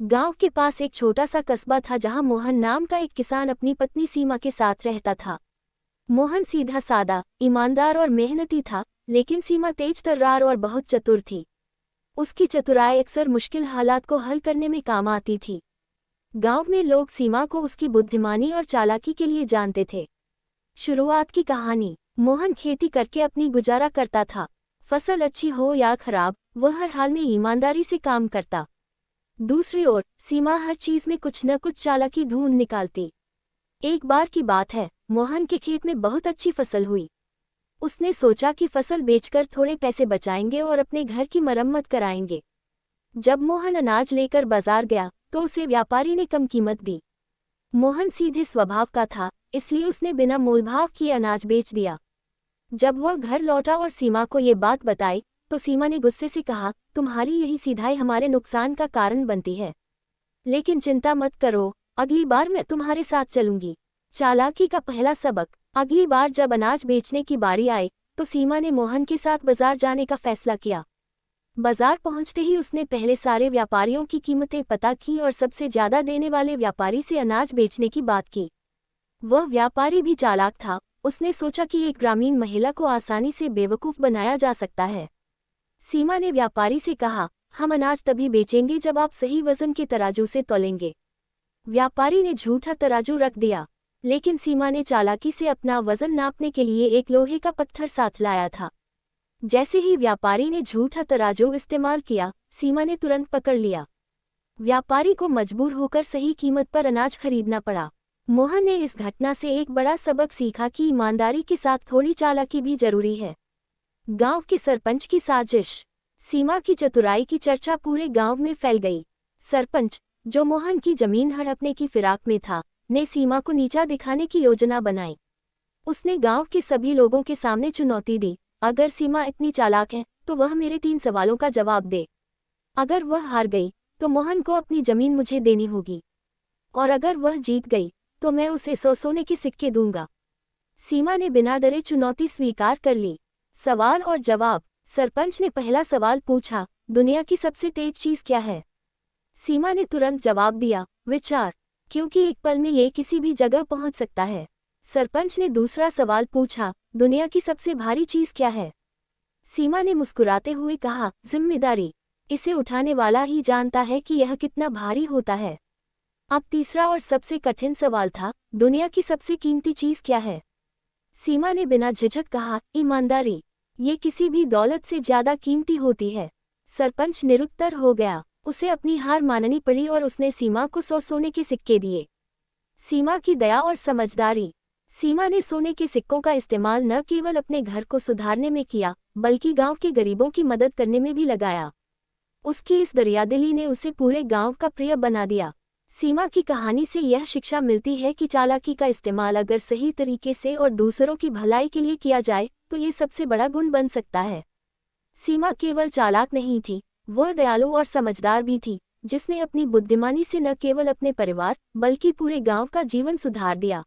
गांव के पास एक छोटा सा कस्बा था जहां मोहन नाम का एक किसान अपनी पत्नी सीमा के साथ रहता था। मोहन सीधा सादा, ईमानदार और मेहनती था, लेकिन सीमा तेज तर्रार और बहुत चतुर थी। उसकी चतुराई अक्सर मुश्किल हालात को हल करने में काम आती थी। गांव में लोग सीमा को उसकी बुद्धिमानी और चालाकी के लिए जानते थे। शुरुआत की कहानी। मोहन खेती करके अपनी गुजारा करता था। फसल अच्छी हो या खराब, वह हर हाल में ईमानदारी से काम करता। दूसरी ओर सीमा हर चीज में कुछ न कुछ चालाकी ढूंढ निकालती। एक बार की बात है, मोहन के खेत में बहुत अच्छी फसल हुई। उसने सोचा कि फसल बेचकर थोड़े पैसे बचाएंगे और अपने घर की मरम्मत कराएंगे। जब मोहन अनाज लेकर बाजार गया तो उसे व्यापारी ने कम कीमत दी। मोहन सीधे स्वभाव का था, इसलिए उसने बिना मोलभाव किए अनाज बेच दिया। जब वह घर लौटा और सीमा को ये बात बताई तो सीमा ने गुस्से से कहा, तुम्हारी यही सीधाई हमारे नुकसान का कारण बनती है। लेकिन चिंता मत करो, अगली बार मैं तुम्हारे साथ चलूंगी। चालाकी का पहला सबक। अगली बार जब अनाज बेचने की बारी आई तो सीमा ने मोहन के साथ बाजार जाने का फैसला किया। बाजार पहुंचते ही उसने पहले सारे व्यापारियों की कीमतें पता की और सबसे ज्यादा देने वाले व्यापारी से अनाज बेचने की बात की। वह व्यापारी भी चालाक था। उसने सोचा कि एक ग्रामीण महिला को आसानी से बेवकूफ़ बनाया जा सकता है। सीमा ने व्यापारी से कहा, हम अनाज तभी बेचेंगे जब आप सही वजन के तराजू से तौलेंगे। व्यापारी ने झूठा तराजू रख दिया, लेकिन सीमा ने चालाकी से अपना वजन नापने के लिए एक लोहे का पत्थर साथ लाया था। जैसे ही व्यापारी ने झूठा तराजू इस्तेमाल किया, सीमा ने तुरंत पकड़ लिया। व्यापारी को मजबूर होकर सही कीमत पर अनाज खरीदना पड़ा। मोहन ने इस घटना से एक बड़ा सबक सीखा कि ईमानदारी के साथ थोड़ी चालाकी भी जरूरी है। गांव के सरपंच की साजिश। सीमा की चतुराई की चर्चा पूरे गांव में फैल गई। सरपंच, जो मोहन की जमीन हड़पने की फिराक में था, ने सीमा को नीचा दिखाने की योजना बनाई। उसने गांव के सभी लोगों के सामने चुनौती दी, अगर सीमा इतनी चालाक है तो वह मेरे 3 सवालों का जवाब दे। अगर वह हार गई तो मोहन को अपनी जमीन मुझे देनी होगी, और अगर वह जीत गई तो मैं उसे 100 सोने के सिक्के दूंगा। सीमा ने बिना डरे चुनौती स्वीकार कर ली। सवाल और जवाब। सरपंच ने पहला सवाल पूछा, दुनिया की सबसे तेज चीज क्या है? सीमा ने तुरंत जवाब दिया, विचार, क्योंकि एक पल में ये किसी भी जगह पहुंच सकता है। सरपंच ने दूसरा सवाल पूछा, दुनिया की सबसे भारी चीज क्या है? सीमा ने मुस्कुराते हुए कहा, जिम्मेदारी, इसे उठाने वाला ही जानता है कि यह कितना भारी होता है। अब तीसरा और सबसे कठिन सवाल था, दुनिया की सबसे कीमती चीज क्या है? सीमा ने बिना झिझक कहा, ईमानदारी, ये किसी भी दौलत से ज्यादा कीमती होती है। सरपंच निरुत्तर हो गया। उसे अपनी हार माननी पड़ी और उसने सीमा को 100 सोने के सिक्के दिए। सीमा की दया और समझदारी। सीमा ने सोने के सिक्कों का इस्तेमाल न केवल अपने घर को सुधारने में किया, बल्कि गांव के गरीबों की मदद करने में भी लगाया। उसकी इस दरियादिली ने उसे पूरे गांव का प्रिय बना दिया। सीमा की कहानी से यह शिक्षा मिलती है कि चालाकी का इस्तेमाल अगर सही तरीके से और दूसरों की भलाई के लिए किया जाए तो ये सबसे बड़ा गुण बन सकता है। सीमा केवल चालाक नहीं थी, वह दयालु और समझदार भी थी, जिसने अपनी बुद्धिमानी से न केवल अपने परिवार बल्कि पूरे गांव का जीवन सुधार दिया।